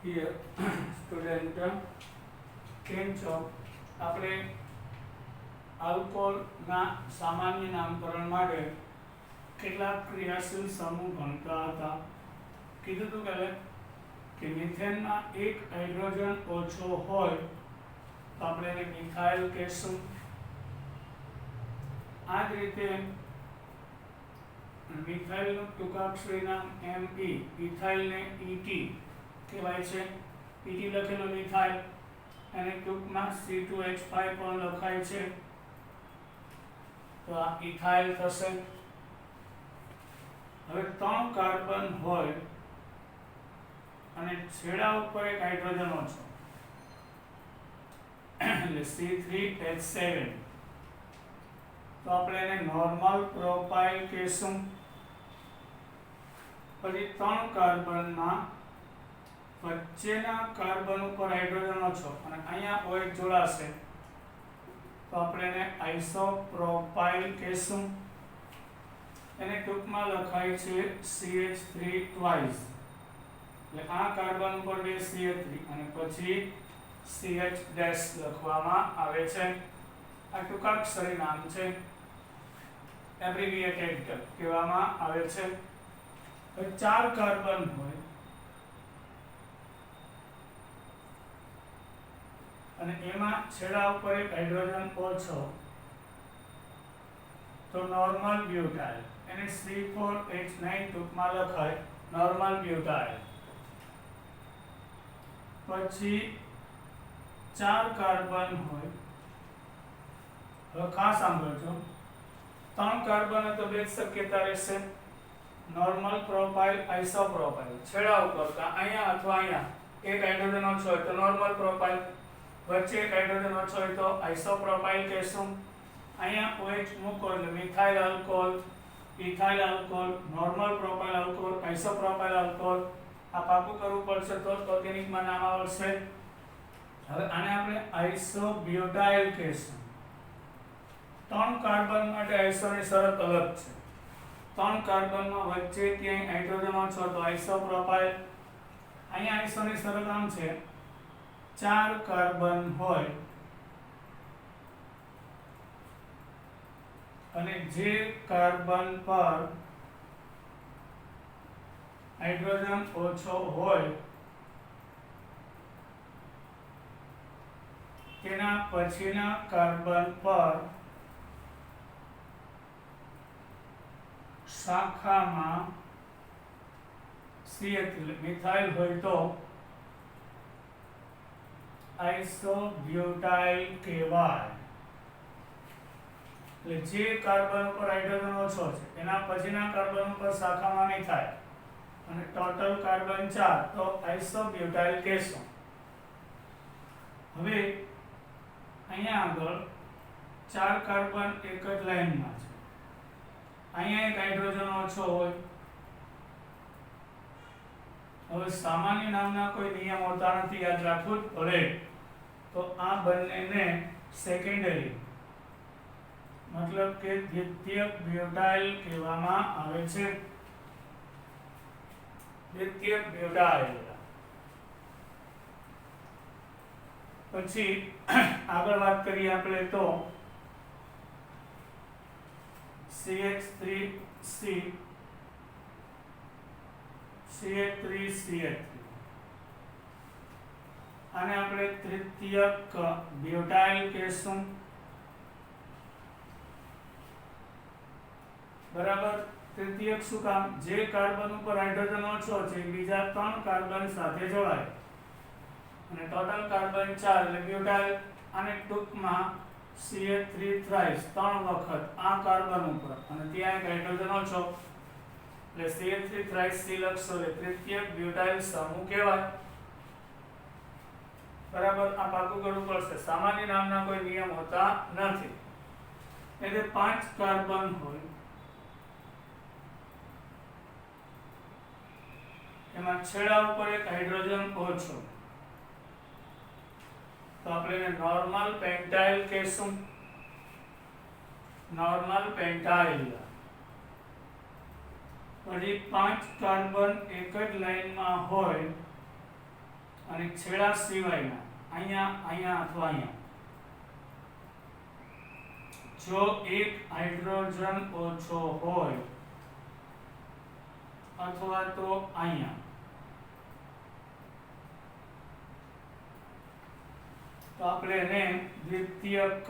Here, student કેમ છો? આપણે આલ્કોહોલના સામાન્ય નામકરણ માટે કેટલાક ક્રિયાશીલ સમૂહ ભણતા હતા. કીધું હતું કે મિથેનમાં એક હાઇડ્રોજન ઓછો હોય તો આપણે એને મિથાઇલ કહેશું. આ જ રીતે મિથાઇલનું ટૂંકાક્ષરી નામ Me, ઇથાઇલને ET કહેવાય છે. ET લખેલો મિથાઇલ અને ટૂંકમાં C2H5 પણ લખાય છે, તો આ ઇથાઇલ થશે. હવે 3 કાર્બન હોય અને છેડા ઉપર એક હાઇડ્રોજન ઓછો એટલે C3H7, તો આપણે એને નોર્મલ પ્રોપાઇલ કહેશું. પછી 3 કાર્બનમાં વચ્ચેના કાર્બન ઉપર હાઇડ્રોજન ઓછો અને અહીંયા OH જોડાશે તો આપણે એને આઇસોપ્રોપાઇલ કહેશું. એને ટૂંકમાં લખાય છે CH3 ટ્વાઇસ, એટલે આ કાર્બન ઉપર બે CH3 અને પછી CH ડેશ લખવામાં આવે છે. આ ટૂંકાક્ષરી નામ છે, એબ્રિવિએટેડ કહેવામાં આવે છે. 4 કાર્બન હોય અને એમાં છેડા ઉપર એક હાઇડ્રોજન ઓછો તો નોર્મલ બ્યુટાઇલ, એને C4H9 ટૂંકમાં લખાય નોર્મલ બ્યુટાઇલ. પછી 4 કાર્બન હોય, હવે ખાસ સાંભળજો, 3 કાર્બન તો બે શક્યતા રહેશે, નોર્મલ પ્રોપાઇલ, આઇસોપ્રોપાઇલ. છેડા ઉપર અહીંયા અથવા અહીંયા એક હાઇડ્રોજન ઓછો હોય તો નોર્મલ પ્રોપાઇલ, વચ્ચે એક હાઇડ્રોજન ઓછો હોય તો આઇસોપ્રોપાઇલ કહેશું. અહીંયા OH મૂકો એટલે methyl alcohol, ethyl alcohol, normal propyl alcohol, isopropyl alcohol. આ પાકું કરવું પડશે તો ઓર્ગેનિકમાં નામ આવશે. હવે આને આપણે આઇસોબ્યુટાઇલ કહેશું. 3 કાર્બન માટે આઇસોની શરત અલગ છે. 3 કાર્બનમાં વચ્ચે ક્યાંય હાઇડ્રોજન ઓછો તો આઇસોપ્રોપાઇલ. અહીંયા આઇસોની શરત આમ છે, 4 કાર્બન હોય અને જે કાર્બન પર હાઇડ્રોજન ઓછો હોય તેના પછીના કાર્બન પર શાખામાં CH મિથાઇલ હોય તો આઇસોબ્યુટાઇલ કહેવાય. એટલે જે કાર્બન ઉપર હાઇડ્રોજન ઓછો છે એના પછીના કાર્બન ઉપર શાખામાં મિથાઇલ અને ટોટલ કાર્બન 4 તો આઇસોબ્યુટાઇલ કહેશું. હવે અહીંયા આગળ 4 કાર્બન એક જ લાઈનમાં છે, અહીંયા એક હાઇડ્રોજન ઓછો હોય. હવે સામાન્ય નામના કોઈ નિયમ હોતા નથી, યાદ રાખવું જ પડે. તો આ બંનેને સેકન્ડરી મતલબ કે દ્વિતીયક બ્યુટાઇલ કહેવામાં આવે છે. દ્વિતીયક બ્યુટાઇલ. પછી આગળ વાત કરીએ આપણે તો CH3C, CH3CH3, આને આપણે તૃતીયક બ્યુટાઇલ કહેશું. બરાબર. તૃતીયક શું કામ? જે કાર્બન ઉપર હાઇડ્રોજન ઓછો છે બીજા 3 કાર્બન સાથે જોડાય અને ટોટલ કાર્બન 4 એટલે બ્યુટાઇલ. આને ટૂંકમાં CH3 થ્રાઇસ 3 વખત આ કાર્બન ઉપર અને ત્યાં એક હાઇડ્રોજન ઓછો એટલે CH3 થ્રાઇસ C લખશો એટલે તૃતીયક બ્યુટાઇલ સમૂહ કહેવાય. બરાબર. આ પાકું કરવું પડશે, સામાન્ય નામના કોઈ નિયમ હોતા નથી. એટલે 5 કાર્બન હોય એમાં છેડા ઉપર એક હાઇડ્રોજન ઓછો તો આપણે એને નોર્મલ પેન્ટાઇલ કહેશું. નોર્મલ પેન્ટાઇલ. પછી 5 કાર્બન એક જ લાઈનમાં હોય અને છેડા સિવાયના અહીંયા અહીંયા અથવા અહીંયા જો એક હાઇડ્રોજન ઓછો હોય અથવા તો અહીંયા તો આપણે એને દ્વિતીયક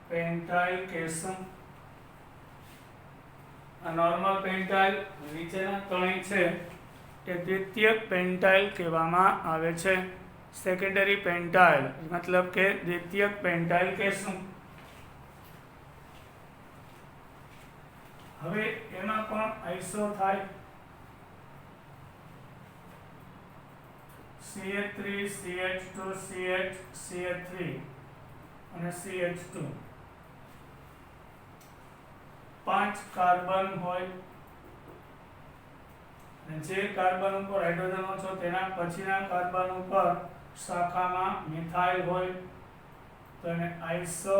પેન્ટાઇલ કહેશું. આ નોર્મલ પેન્ટાઇલ નીચેના ત્રણેય છે તે દ્વિતીયક પેન્ટાઇલ કહેવામાં આવે છે. સેકન્ડરી પેન્ટાઇલ મતલબ કે દ્વિતીયક પેન્ટાઇલ કહેશું. હવે એમાં પણ આઈસો થાય CH3 CH2 CH CH3 અને CH2 પાંચ કાર્બન હોય અને જે કાર્બન ઉપર હાઇડ્રોજન ઓછો તેના પછીના કાર્બન ઉપર શાખામાં મિથાઇલ હોય તો એને આઈસો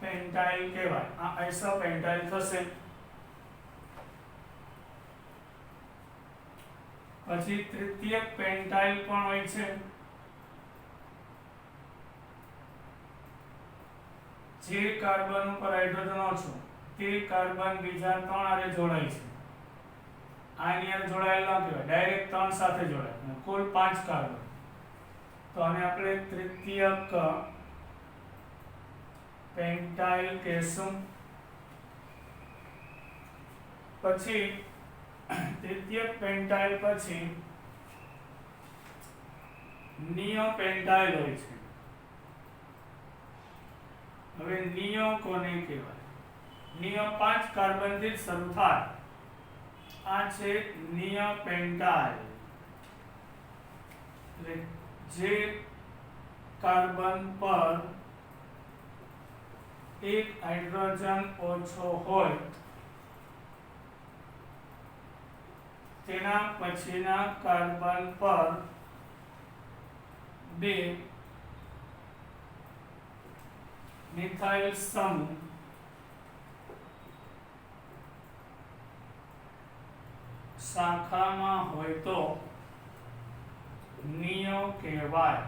પેન્ટાઇલ કહેવાય. આ આઈસો પેન્ટાઇલ થશે. પછી તૃતીયક પેન્ટાઇલ પણ હોય છે. જે કાર્બન ઉપર હાઇડ્રોજન ઓછો તે કાર્બન બીજા ત્રણ હારે જોડાય છે. આની હારે જોડાયેલ ન કહેવાય, ડાયરેક્ટ ત્રણ સાથે જોડાય અને કુલ 5 કાર્બન. તો આને આપણે તૃતીયક પેન્ટાઇલ કહેશું. પછી તૃતીયક પેન્ટાઇલ પછી નિયો પેન્ટાઇલ હોય છે. હવે નિયો કોને કહેવાય? નિયો 5 કાર્બન થી શરૂ થાય. આ છે નિયો પેન્ટાઇલ. એટલે જે કાર્બન પર એક હાઇડ્રોજન ઓછો હોય તેના પછીના કાર્બન પર બે મિથાઇલ સમૂહ શાખામાં હોય તો નિયો કહેવાય.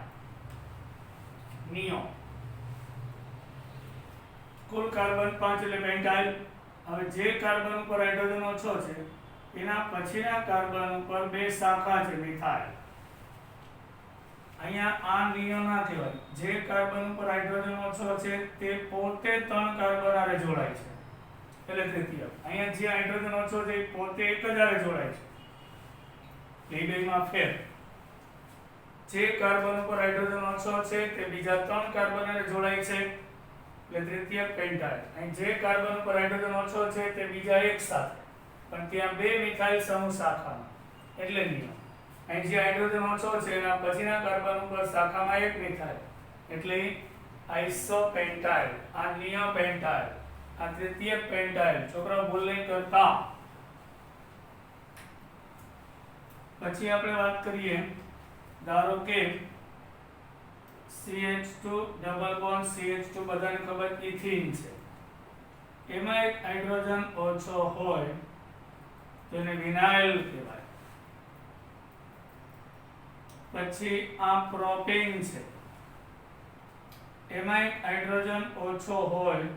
નિયો કુલ કાર્બન 5 એટલે પેન્ટાઇલ. હવે જે કાર્બન ઉપર હાઇડ્રોજન ઓછો છે એના પછીના કાર્બન ઉપર બે શાખા છે મિથાઇલ. અહીંયા આ નિયો ના કહેવાય. જે કાર્બન ઉપર હાઇડ્રોજન ઓછો છે તે પોતે 3 કાર્બન હારે જોડાય છે એટલે તૃતીયક. અહીંયા જે હાઇડ્રોજન ઓછો છે એ પોતે એક જ હારે જોડાય છે. એ બેમાં ફેર. જે કાર્બન ઉપર હાઇડ્રોજન ઓછો છે તે બીજા 3 કાર્બન હારે જોડાય છે એટલે તૃતીયક પેન્ટાઇલ. અહીં જે કાર્બન ઉપર હાઇડ્રોજન ઓછો છે તે બીજા એક સાથે પણ ત્યાં બે મિથાઇલ સમૂહ શાખામાં એટલે નિયો. અહીં જે હાઇડ્રોજન ઓછો છે એના પછીના કાર્બન ઉપર શાખામાં એક મિથાઇલ એટલે આઈસો પેન્ટાઇલ. આ નિયો પેન્ટાઇલ. આ તૃતીયક પેન્ટાઇલ. છોકરાઓ ભૂલ નહીં કરતા. પછી આપણે વાત કરીએ, ધારો કે CH2 ડબલ બોન્ડ CH2 બધાને ખબર ઇથીન છે. એમાં એક હાઇડ્રોજન ઓછો હોય તો એને વિનાઇલ કહેવાય. પછી આ પ્રોપેન છે. એમાં એક હાઇડ્રોજન ઓછો હોય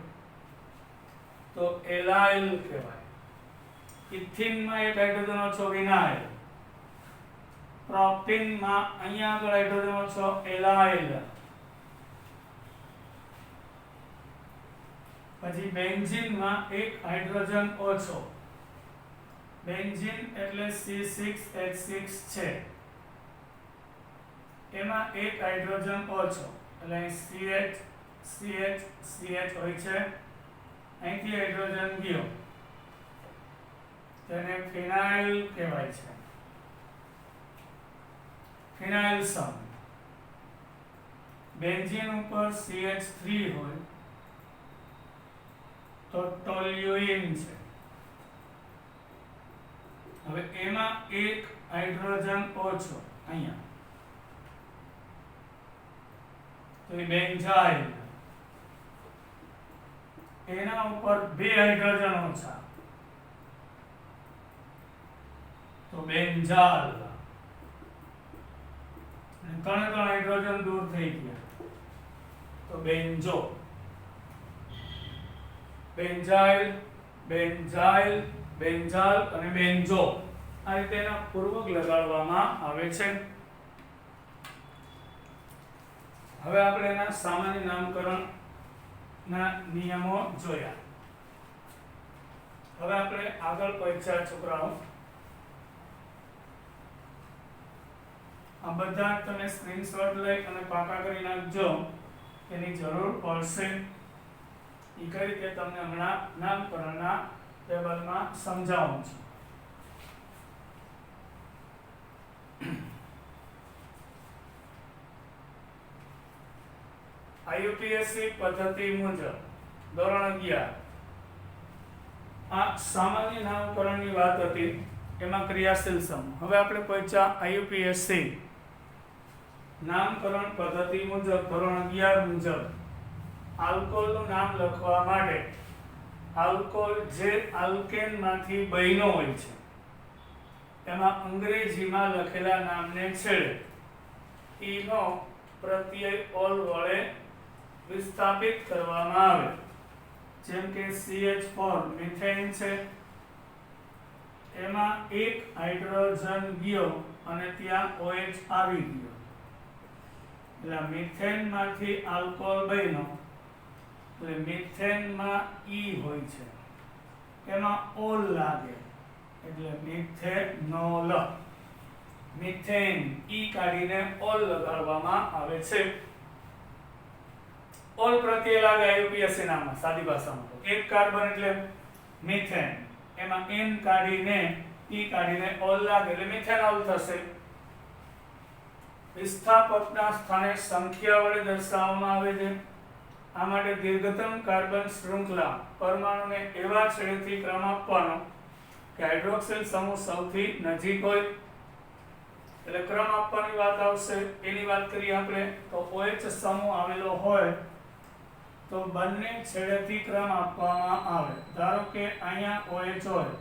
તો એલાઇલ કહેવાય. ઇથીનમાં એક હાઇડ્રોજન ઓછો વિનાઇલ. પ્રોપેનમાં અહીંયા આગળ હાઇડ્રોજન ઓછો એલાઇલ. પછી બેન્ઝીનમાં એક હાઇડ્રોજન ઓછો. બેન્ઝીન એટલે C6H6 છે. એમાં એક હાઇડ્રોજન ઓછો એટલે CH CH CH હોય છે. અહીંથી હાઇડ્રોજન ગયો તેને ફિનાઇલ કહેવાય છે. ફિનાઇલ સમૂહ. બેન્ઝીન ઉપર CH3 હોય તો ટોલ્યુઇન છે. હવે એમાં એક હાઇડ્રોજન ઓછો અહીંયા તો એ બેન્ઝાઇલ. એના ઉપર બે હાઇડ્રોજન ઓછા તો બેન્ઝાલ, અને ત્રણે ત્રણ હાઇડ્રોજન દૂર થઈ ગયા તો બેન્ઝો, બેન્ઝાઇલ, બેન્ઝાઇલ, બેન્ઝાલ અને બેન્ઝો, આ રીતે એના પૂર્વક લગાડવામાં આવે છે. હવે આપણે એના સામાન્ય નામકરણના નિયમો જોયા. હવે આપણે આગળ પરીક્ષા છોકરાઓ, આ બધા તમે સ્ક્રીનશોટ લઈ અને પાકા કરી નાખજો, એની જરૂર પડશે. એ કઈ રીતે તમને હમણાં નામકરણના ટેબલમાં સમજાવું છું. આઈયુપીએસસી પદ્ધતિ મુજબ ધોરણ 11 આ સામાન્ય નામકરણની વાત હતી, એમાં ક્રિયાશીલ સમૂહ. હવે આપણે પહોંચ્યા આઈયુપીએસસી નામકરણ પદ્ધતિ મુજબ ધોરણ 11 મુજબ આલ્કોહોલનું નામ લખવા માટે આલ્કોહોલ જે આલ્કેનમાંથી બન્યો હોય છે એમાં અંગ્રેજીમાં લખેલા નામને છેડે ઈનો પ્રત્યય ઓલ વડે વિસ્થાપિત કરવામાં આવે. જેમ કે CH4 મિથેન છે, એમાં એક હાઇડ્રોજન ગયો અને ત્યાં OH આવી ગયો, એટલે મિથેનમાંથી આલ્કોહોલ બન્યો, એટલે મિથેનમાં ઈ હોય છે, એમાં ઓલ લાગે એટલે મિથેનોલ. મિથેન ઈ કાઢીને ઓલ લગાડવામાં આવે છે. ઓલ પ્રત્યય લાગે આઈયુપીએસસી નામમાં, સાદી ભાષામાં તો એક કાર્બન એટલે મિથેન, એમાં N કાઢીને ઈ કાઢીને ઓલ લાગે એટલે મિથેનોલ થશે. વિસ્થાપકના સ્થાને સંખ્યા વડે દર્શાવવામાં આવે છે. આ માટે દીર્ઘતમ કાર્બન શૃંખલા પરમાણુને એવા છેડેથી ક્રમ આપવાનો કે હાઇડ્રોક્સિલ સમૂહ સૌથી નજીક હોય, એટલે ક્રમ આપવાની વાત આવશે. એની વાત કરીએ આપણે તો OH સમૂહ આવેલો હોય તો બંને છેડેથી ક્રમ આપવામાં આવે. ધારો કે અહીંયા OH હોય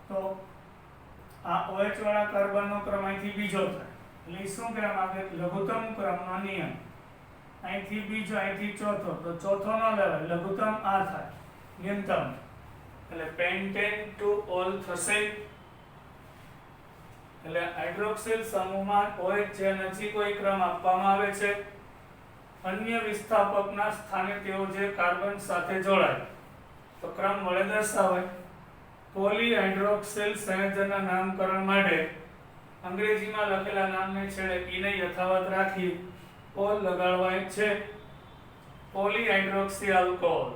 તો આ OH વાળા કાર્બનનો ક્રમ અહીંથી બીજો થાય, એટલે શું કહેવા માંગે, લઘુત્તમ ક્રમનો નિયમ. અહીંથી બીજો, અહીંથી ચોથો, તો ચોથો ન લેવાય, લઘુત્તમ આ થાય, ન્યૂનતમ, એટલે પેન્ટેન ટુ ઓલ થશે. એટલે હાઇડ્રોક્સિલ સમૂહમાં OH જે નજીક હોય ક્રમ આપવામાં આવે છે. અન્ય વિસ્થાપકના સ્થાને તેઓ જે કાર્બન સાથે જોડાય તો ક્રમ વડે દર્શાવાય. પોલીહાઇડ્રોક્સિલ સંયોજનના નામકરણ માટે અંગ્રેજીમાં લખેલા નામને છેડે ઈને યથાવત રાખી ઓલ લગાડવાય છે. પોલીહાઇડ્રોક્સી આલ્કોહોલ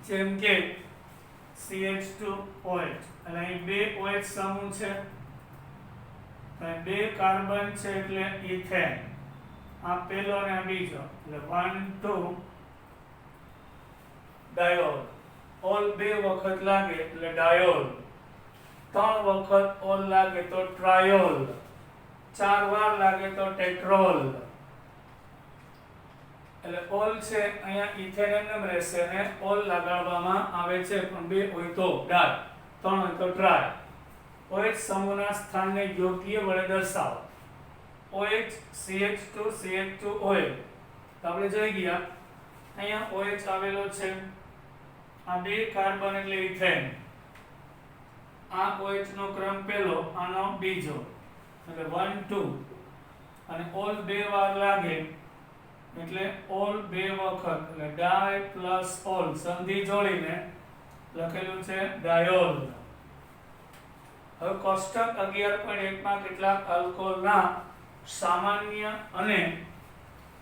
જેમ કે CH2OH, અને અહીં બે OH સમૂહ છે, બે કાર્બન છે એટલે ઇથેન, આ પહેલો અને આ બીજો, એટલે 1 2 ડાયોલ. ઓલ બે વખત લાગે એટલે ડાયોલ, ત્રણ વખત ઓલ લાગે તો ટ્રાયોલ, ચાર વાર લાગે તો ટેટ્રોલ. એટલે ઓલ છે અહીંયા ઇથેન એમ રહેશે અને ઓલ લગાડવામાં આવે છે, પણ બે હોય તો ડાય, ત્રણ હોય તો ટ્રાય. OH સમૂહના સ્થાનને યોગ્ય વડે દર્શાવો. OH CH2 CH2OH તો આપણે જોઈ ગયા, અહીંયા OH આવેલો છે, આ બે કાર્બન એટલે ઇથેન, આ OH નો ક્રમ પહેલો, આનો બીજો, એટલે 1 2, અને ઓલ બે વાર લાગે એટલે ઓલ બે વખત, એટલે ડાય પ્લસ ઓલ સંધિ જોડીને લખેલું છે ડાયોલ. હવે કોષ્ટક 11.1 માં કેટલાક આલ્કોહોલના સામાન્ય અને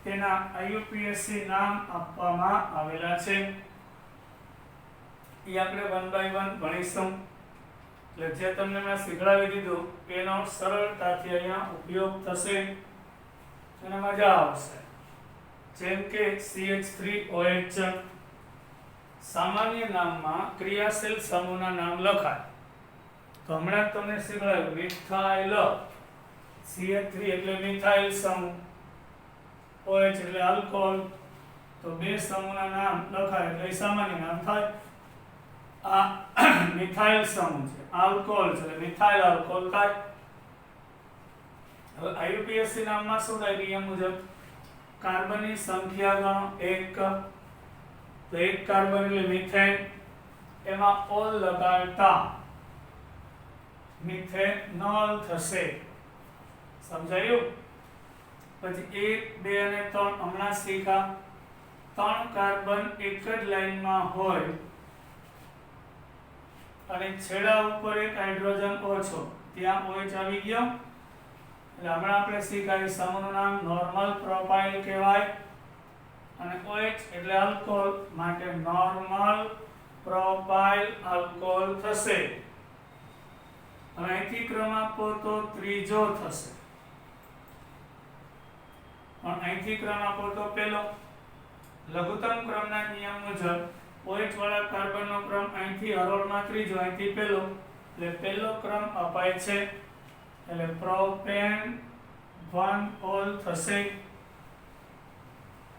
તેના આઈયુપીએસસી નામ આપવામાં આવેલા છે. એ આપણે 1 by 1 ભણીશું. એટલે જે તમને મેં શીખડાવી દીધું એનો સરળતાથી અહીંયા ઉપયોગ થશે અને મજા આવશે. જેમ કે CH3OH સામાન્ય નામમાં ક્રિયાશીલ સમૂહના નામ લખાય તો હમણાં તમને શીખડાયું મિથાઇલ, CH3 એટલે મિથાઇલ સમૂહ, OH એટલે આલ્કોહોલ, તો બે સમૂહના નામ લખાય એટલે સામાન્ય નામ થાય. આ મિથાઇલ સમૂહ છે, આલ્કોહોલ છે એટલે મિથાઇલ આલ્કોહોલ થાય. હવે આઈયુપીએસી નામમાં શું થાય નિયમ મુજબ કાર્બનની સંખ્યા ગણો 1, તો 1 કાર્બન એટલે મિથેન, એમાં ઓલ લગાડતા મિથેનોલ થશે. સમજાયું? પછી 1, 2 અને 3 હમણાં શીખા. 3 કાર્બન એક જ લાઈનમાં હોય અને છેડા ઉપર એક હાઇડ્રોજન ઓછો, ત્યાં OH આવી ગયો એટલે હમણાં આપણે શીખાય સમૂહનું નામ નોર્મલ પ્રોપાઇલ કહેવાય અને OH એટલે આલ્કોહોલ માટે નોર્મલ પ્રોપાઇલ આલ્કોહોલ થશે. હવે અહીંથી ક્રમ આપો તો ત્રીજો થશે, પણ અહીંથી ક્રમ આપો તો પહેલો. લઘુત્તમ ક્રમના નિયમ મુજબ OH વાળા કાર્બનનો ક્રમ અહીંથી હરોળમાં ત્રીજો, અહીંથી પહેલો, એટલે પહેલો ક્રમ અપાય છે એટલે પ્રોપેન 1 ઓલ થશે.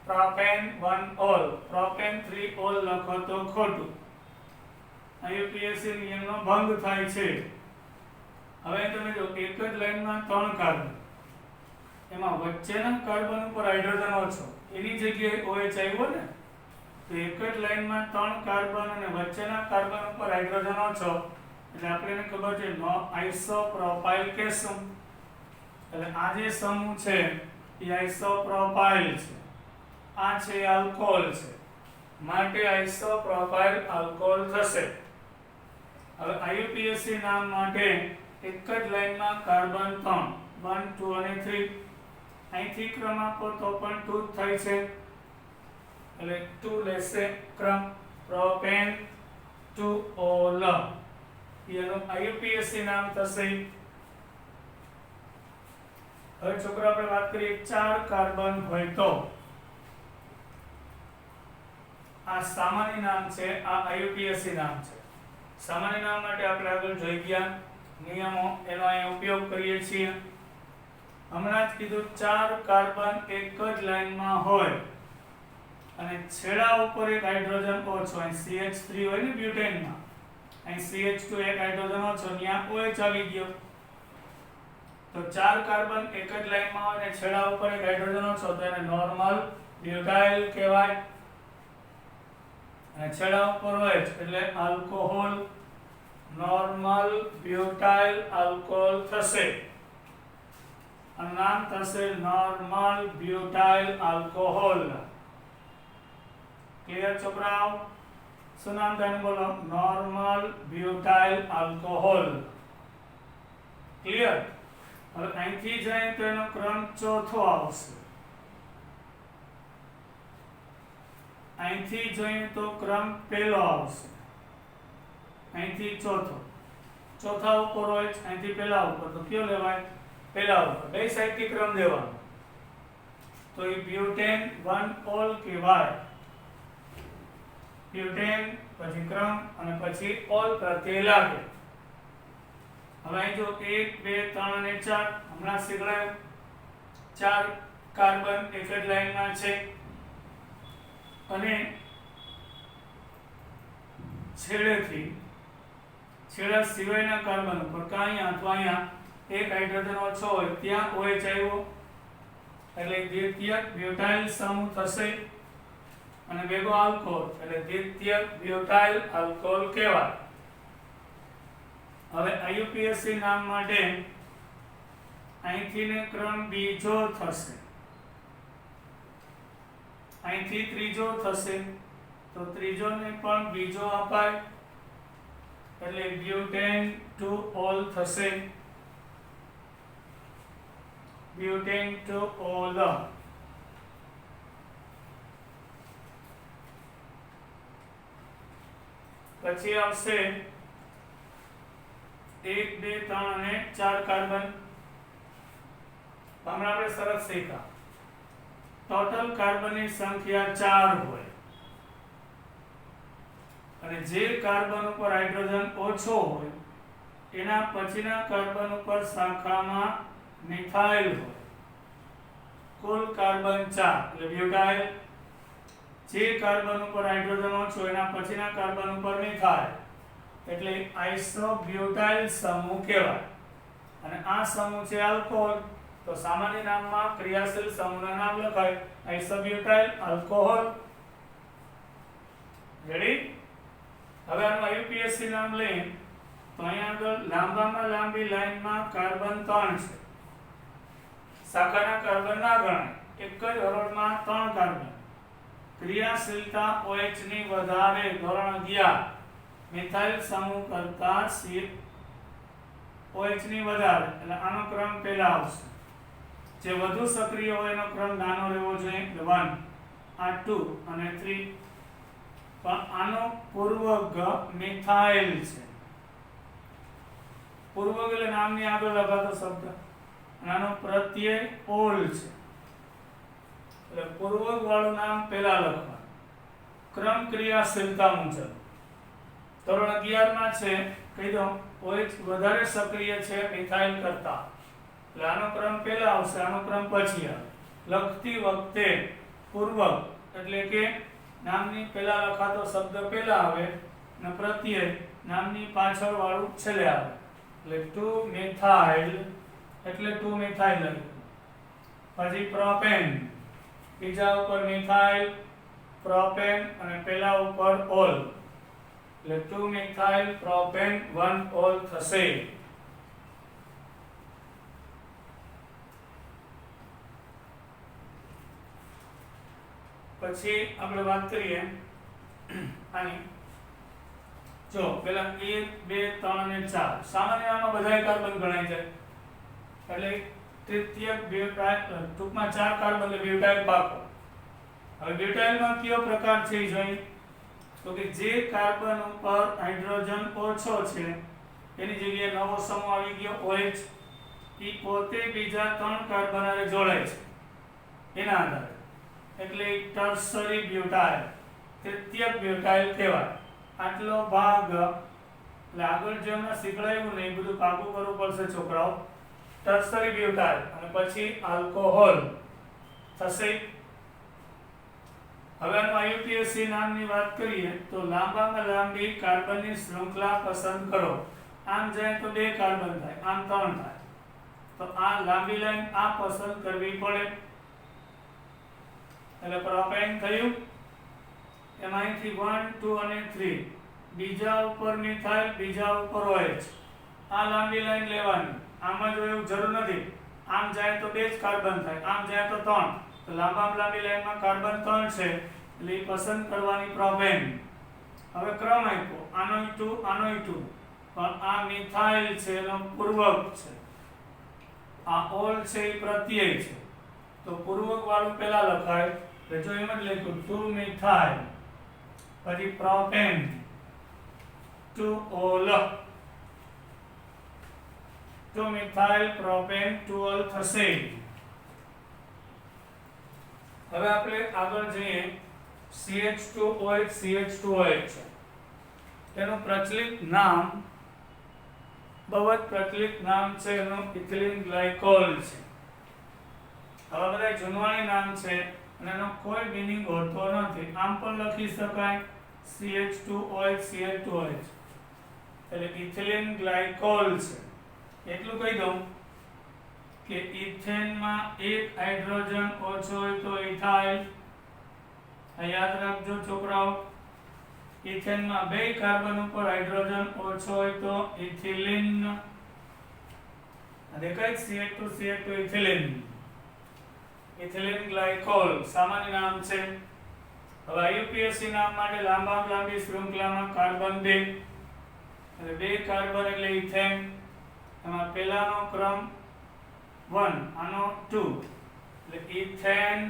પ્રોપેન 1 ઓલ, પ્રોપેન 3 ઓલ લખો તો ખોટું, આઈયુપીએસી નિયમનો ભંગ થાય છે. હવે તમે જો એક જ લાઈનમાં 3 કાર્બન, એમાં વચ્ચેના કાર્બન ઉપર હાઇડ્રોજન ઓછો, એની જગ્યાએ OH આવ્યો ને, તો એક જ લાઈનમાં 3 કાર્બન અને વચ્ચેના કાર્બન ઉપર હાઇડ્રોજન ઓછો એટલે આપણે ખબર છે નો આઇસોપ્રોપાઇલ કહેશું. એટલે આ જે સમૂહ છે એ આઇસોપ્રોપાઇલ છે, આ છે આલ્કોહોલ છે, માટે આઇસોપ્રોપાઇલ આલ્કોહોલ થશે. હવે આઈયુપીએસી નામ માટે એક જ લાઈનમાં કાર્બન 3, 1, 2 અને 3, અહીંથી ક્રમ આપો તો પણ 2 જ થાય છે એટલે 2 લેશે ક્રમ, પ્રોપેન 2 ઓલ, એનું આઈયુપીએસી નામ થશે. હવે છોકરા આપણે વાત કરીએ 4 કાર્બન હોય તો આ સામાન્ય નામ છે, આ આઈયુપીએસી નામ છે. સામાન્ય નામ માટે આપણે આગળ જોઈ ગયા નિયમો, એનો અહીં ઉપયોગ કરીએ છીએ. હમણાં જ કીધું 4 કાર્બન એક જ લાઈનમાં હોય અને છેડા ઉપર એક હાઇડ્રોજન ઓછો, અહીં CH3 હોય ને બ્યુટેનમાં, અહીં CH2 એક હાઇડ્રોજન ઓછો, ત્યાં OH આવી ગયો. તો 4 કાર્બન એક જ લાઈનમાં હોય અને છેડા ઉપર એક હાઇડ્રોજન ઓછો, તો એને નોર્મલ બ્યુટાઇલ કહેવાય. અને છેડા ઉપર OH એટલે આલ્કોહોલ, નોર્મલ બ્યુટાઇલ આલ્કોહોલ થશે. આનું નામ થશે નોર્મલ બ્યુટાઇલ આલ્કોહોલ. ક્લિયર છોકરાઓ? શું નામ થાય બોલો? Normal butyl alcohol. ક્લિયર? હવે અહીંથી જાય તો એનો ક્રમ ચોથો આવશે, અહીંથી જોઈએ તો ક્રમ પહેલો આવશે, અહીંથી ચોથો, ચોથા ઉપર હોય, અહીંથી પહેલા ઉપર, તો કયો લેવાય? પહેલા ઉપર. બે સાઈડથી ક્રમ દેવાનો, તો એ બ્યુટેન 1 ઓલ કહેવાય. બ્યુટેન પછી ક્રમ અને પછી ઓલ પ્રત્યય લાગે. હવે અહીં જો 1, 2, 3 અને 4 હમણાં શીખડાયું. 4 કાર્બન એક જ લાઈનમાં છે અને છેડા સિવાયના કાર્બન ઉપર કાં અહીંયા અથવા અહીંયા એક હાઇડ્રોજન ઓછો હોય ત્યાં OH આવ્યો એટલે દ્વિતીયક બ્યુટાઇલ સમૂહ થશે અને ભેગો આલ્કોહોલ એટલે દ્વિતીયક બ્યુટાઇલ આલ્કોહોલ કહેવાય. હવે આઈયુપીએસી નામ માટે અહીંથી ને ક્રમ બીજો થશે, અહીંથી ત્રીજો થશે, તો ત્રીજો ને પણ બીજો અપાય એટલે બ્યુટેન 2 ઓલ થશે. Butane 2 all. પછી આવશે 1, 2, 3 અને 4 કાર્બન. હમણાં આપણે સરસ શીખ્યા ટોટલ કાર્બનની સંખ્યા 4 હોય અને જે કાર્બન ઉપર હાઇડ્રોજન ઓછો હોય એના પછીના કાર્બન ઉપર શાખામાં મિથાઇલ હોય. કુલ કાર્બન 4 એટલે બ્યુટાઇલ. જે કાર્બન ઉપર હાઇડ્રોજન ઓછો એના પછીના કાર્બન ઉપર મિથાઇલ એટલે આઇસોબ્યુટાઇલ સમૂહ કહેવાય. અને આ સમૂહ છે આલ્કોહોલ. તો સામાન્ય નામમાં ક્રિયાશીલ સમૂહના નામ લખાય આઇસોબ્યુટાઇલ, આલ્કોહોલ. રેડી? હવે આનું આઈયુપીએસસી નામ લઈએ તો અહીંયા આગળ લાંબામાં લાંબી લાઈનમાં કાર્બન 3 છે. શાખાના કાર્બન ના ગણાય. એક જ હરોળમાં 3 કાર્બન. ક્રિયાશીલતા OH ની વધારે, ધોરણ 11 મિથાઇલ સમૂહ કરતા OH ની વધારે, એટલે આનો ક્રમ પહેલા આવશે. જે વધુ સક્રિય હોય એનો ક્રમ નાનો રહેવો જોઈએ, 1, આ 2 અને 3. પણ આનો પૂર્વક મિથાઇલ છે. પૂર્વક એટલે નામની આગળ લગાતો શબ્દ. આનો પ્રત્યય ઓલ છે. એટલે પૂર્વક વાળું નામ પહેલા લખવાનું. ક્રમ ક્રિયાશીલતા મુજબ. ધોરણ 11 માં છે, કહી દો, OH વધારે સક્રિય છે મિથાઇલ કરતા. એટલે આનો ક્રમ પહેલા આવશે, આનો ક્રમ પછી આવે. લખતી વખતે પૂર્વક એટલે કે નામની પહેલા લખાતો શબ્દ પહેલા આવે અને પ્રત્યય નામની પાછળ વાળું છેલ્લે આવે. એટલે 2 મિથાઇલ એટલે 2 મિથાઇલ લખ્યું. પછી પ્રોપેન, બીજા ઉપર મિથાઇલ, પ્રોપેન અને પહેલા ઉપર ઓલ. એટલે 2 મિથાઇલ પ્રોપેન 1 ઓલ થશે. પછી આપણે વાત કરીએ આની. જો પેલા 1 2 3 અને 4 સામાન્ય નામમાં બધાય કાર્બન ગણાય છે. એટલે તૃતીયક બ્યુટાઇલ, ટૂંકમાં 4 કાર્બન એટલે બ્યુટાઇલ પાકો. હવે બ્યુટાઇલમાં કયો પ્રકાર છે એ જોઈએ તો કે જે કાર્બન ઉપર હાઇડ્રોજન ઓછો છે એની જગ્યાએ નવો સમૂહ આવી ગયો OH. એ પોતે બીજા 3 કાર્બન સાથે જોડાય છે એના આધારે. એટલે ટર્શરી બ્યુટાઇલ, તૃતીયક બ્યુટાઇલ કહેવાય. આટલો ભાગ એટલે આગળ જે હમણાં શીખડાયું ને એ બધું પાકું કરવું પડશે છોકરાઓ. ટર્શરી બ્યુટાઇલ અને પછી આલ્કોહોલ થશે. હવે આનું આઈયુપીએસસી નામની વાત કરીએ તો લાંબામાં લાંબી કાર્બનની શૃંખલા પસંદ કરો. આમ જાય તો 2 કાર્બન થાય, આમ 3 થાય. તો આ લાંબી લાઈન આ પસંદ કરવી પડે. એટલે પ્રોપેન થયું. એમાંથી 1 2 અને 3 બીજા ઉપર મિથાઇલ, બીજા ઉપર OH. આ લાંબી લાઈન લેવાની. આમાં જો એવું જરૂર નથી. આમ જાય તો 2 જ કાર્બન થાય, આમ જાય તો 3. તો લાંબામાં લાંબી લાઈનમાં કાર્બન 3 છે એટલે એ પસંદ કરવાની પ્રોપેન. હવે ક્રમ આપ્યો, આનો 2 આનો 2. પણ આ મિથાઇલ છે એનો પૂર્વક છે, આ ઓલ છે એ પ્રત્યય છે. તો પૂર્વક વાળું પહેલા લખાય. એટલે જો એમ જ લખ્યું 2 મિથાઇલ પછી propane 2 all, 2 methyl propane 2 all થશે. હવે આપણે આગળ જઈએ. CH2OH CH2OH છે. તેનું પ્રચલિત નામ, બહુ જ પ્રચલિત નામ છે એનું ઇથિલિન ગ્લાયકોલ છે. હવે બધા જૂનવાણી નામ છે અને એનો કોઈ મીનિંગ હોતો નથી. આમ પણ લખી શકાય CH2OH CH2OH એટલે ઇથિલિન ગ્લાયકોલ છે. એટલું કહી દઉં કે ઇથેનમાં એક હાઇડ્રોજન ઓછો હોય તો ઇથાઇલ. યાદ રાખજો છોકરાઓ, ઇથેનમાં 2 કાર્બન ઉપર હાઇડ્રોજન ઓછો હોય તો ઇથિલિન. દેખાય CH2 CH2 ethylene, ethylene glycol સામાન્ય નામ છે. હવે આઈયુપીએસસી નામ માટે લાંબામાં લાંબી શૃંખલામાં કાર્બન 2 એટલે 2 કાર્બન એટલે ઇથેન. એમાં પહેલાનો ક્રમ 1, આનો 2 એટલે ઇથેન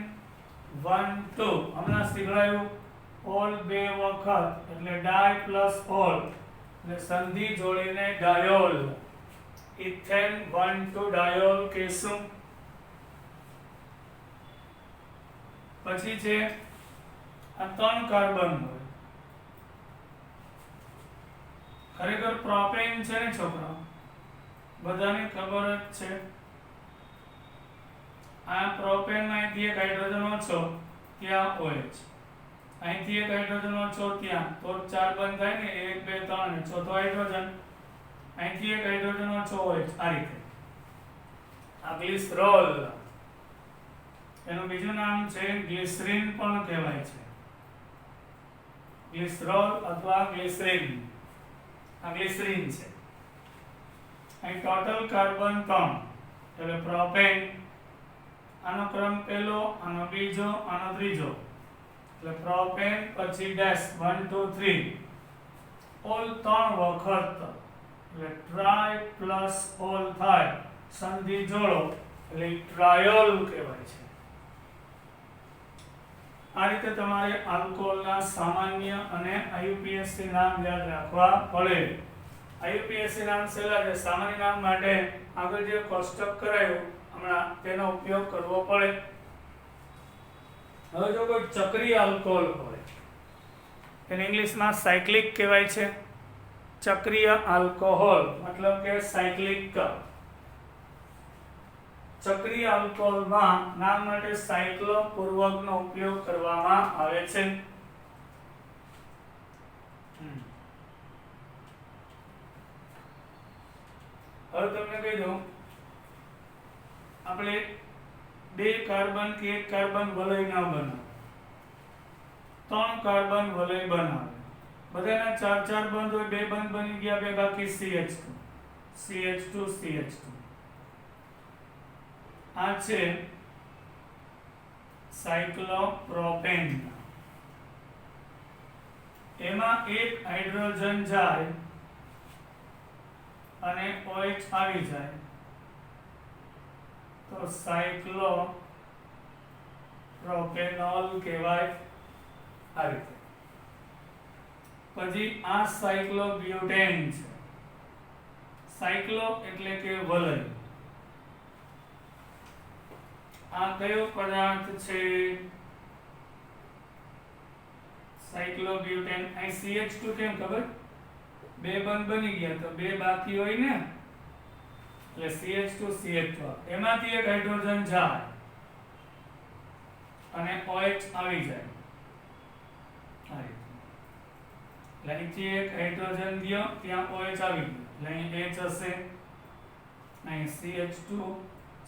1 2. હમણાં શીખડાયું ઓલ 2 વખત એટલે ડાય પ્લસ ઓલ એટલે સંધિ જોડીને ડાયોલ. ઇથેન 1 2 ડાયોલ કહેશું. પછી છે આ 3 કાર્બન હોય. ખરેખર પ્રોપેન છે ને છોકરાઓ, બધાને ખબર જ છે. આ પ્રોપેન માંથી એક હાઇડ્રોજન ઓછો, ત્યાં OH. અહીંથી એક હાઇડ્રોજન ઓછો ત્યાં તો 4 બંધ થાય ને 1 2 3 અને ચોથો હાઇડ્રોજન અહીંથી એક હાઇડ્રોજન ઓછો હોય આ રીતે આ ગ્લિસરોલ એનું બીજું નામ છે ગ્લિસરીન પણ કહેવાય છે ગ્લિસરોલ અથવા ગ્લિસરીન આ ગ્લિસરીન છે અહીં ટોટલ કાર્બન 3 એટલે પ્રોપેન આનો ક્રમ પહેલો આનો બીજો આનો ત્રીજો એટલે પ્રોપેન પછી ડેશ 1 2 3 ઓલ 3 વખત એટલે ટ્રાય પ્લસ ઓલ થાય સંધિ જોડો એટલે ટ્રાયોલ કહેવાય છે આ રીતે તમારે આલ્કોહોલના સામાન્ય અને આઈયુપીએસસી નામ યાદ રાખવા પડે આઈયુપીએસસી નામ છેલ્લા છે સામાન્ય નામ માટે આગળ જે કોષ્ટક કરાયું હમણાં તેનો ઉપયોગ કરવો પડે હવે જો કોઈ ચક્રીય આલ્કોહોલ હોય એને ઇંગ્લિશમાં સાયક્લિક કહેવાય છે ચક્રીય આલ્કોહોલ મતલબ કે સાયક્લિક ચક્રીય આલ્કોહોલમાં નામ માટે સાયક્લો પૂર્વકનો ઉપયોગ કરવામાં આવે છે હવે તમને કહી દઉં આપણે 2 કાર્બન કે 1 કાર્બન વલય ના બનાવે 3 કાર્બન વલય બનાવે બધાના 4 બંધ હોય 2 બંધ બની ગયા બે બાકી CH2 આ છે સાયક્લોપ્રોપેન એમાં એક હાઇડ્રોજન જાય અને OH આવી જાય તો સાયક્લોપ્રોપેનોલ કહેવાય આ રીતે પછી આ સાયક્લોબ્યુટેન છે સાયક્લો એટલે કે વલય આ કયો પદાર્થ છે સાયક્લોબ્યુટેન અહીં CH2 કેમ ખબર 2 બંધ બની ગયા તો 2 બાકી હોય ને એટલે CH2 એમાંથી એક હાઇડ્રોજન જાય અને OH આવી જાય આ રીતે એટલે અહીંથી એક હાઇડ્રોજન ગયો ત્યાં OH આવી ગયો એટલે અહીં H હશે અહીં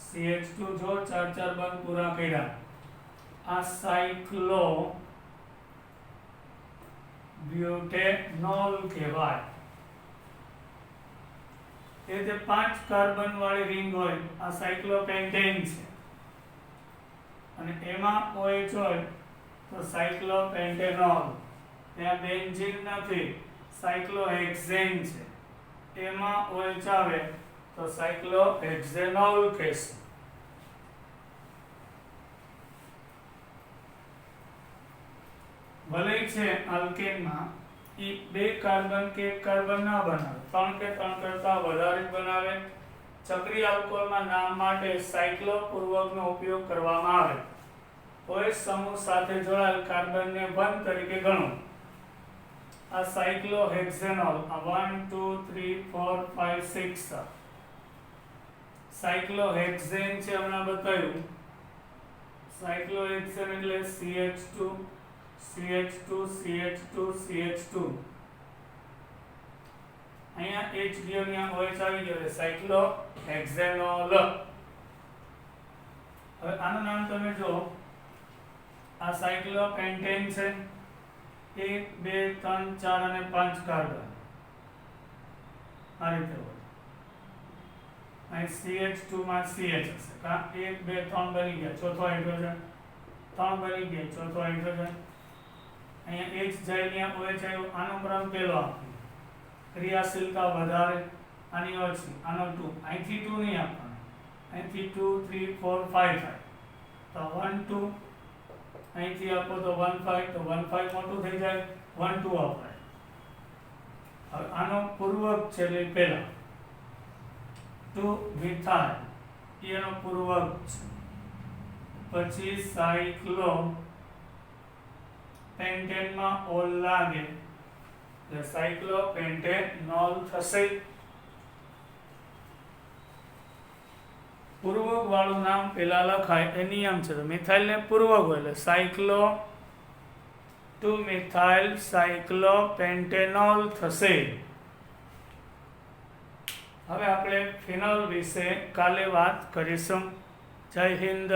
CH2 જો 4 બંધ પૂરા કર્યા આ સાયક્લો બ્યુટેનોલ કહેવાય એ જે 5 કાર્બન વાળી રિંગ હોય આ સાયક્લોપેન્ટેન છે અને એમાં OH હોય તો સાયક્લોપેન્ટેનોલ ત્યાં બેન્ઝીન નથી સાયક્લોહેક્ઝેન છે એમાં OH આવે તો સાયક્લોહેક્ઝેનોલ કહેશું વલય છે આલ્કેનમાં એ 2 કાર્બન કે 1 કાર્બન ના બનાવે 3 કે 3 કરતા વધારે બનાવે ચક્રીય આલ્કોહોલમાં નામ માટે સાયક્લો પૂર્વકનો ઉપયોગ કરવામાં આવે OH સમૂહ સાથે જોડાયેલ કાર્બનને બંધ તરીકે ગણો આ સાયક્લોહેક્ઝેનોલ 1 2 3 4 5 6 સાયક્લોહેક્ઝેન છે હમણાં બતાવ્યું સાયક્લોહેક્ઝેન એટલે CH2 અહીંયા H ગયો ત્યાં OH આવી ગયો એટલે સાયક્લોહેક્ઝેનોલ હવે આનું નામ તમે જો આ સાયક્લોપેન્ટેન છે 1 2 3 4 અને 5 કાર્બન આ રીતે હોય અહીં CH2 માં CH હશે કા 1 2 3 બની ગયા ચોથો હાઇડ્રોજન 3 બની ગયા ચોથો હાઇડ્રોજન અહીંયા H જાય ત્યાં OH આવ્યો આનો ક્રમ પહેલો આપવાનો ક્રિયાશીલતા વધારે આની ઓછી આનો 2 અહીંથી 2 નહીં આપવાનો અહીંથી 2 3 4 5 થાય તો 1 2 અહીંથી આપો તો 1 5 તો 1 5 મોટું થઈ જાય 1 2 અપાય હવે આનો પૂર્વક છે એટલે પહેલા 2 મિથાઇલ એનો પૂર્વક છે પછી સાયક્લો પેન્ટેનમાં ઓલ લાગે એટલે સાયક્લોપેન્ટેનોલ થશે પૂર્વક વાળું નામ પેલા લખાય એ નિયમ છે તો મિથાઇલ ને પૂર્વક હોય એટલે સાયક્લો 2 મિથાઇલ સાયક્લોપેન્ટેનોલ થશે। હવે આપણે ફિનોલ વિશે કાલે વાત કરીશું। જય હિન્દ।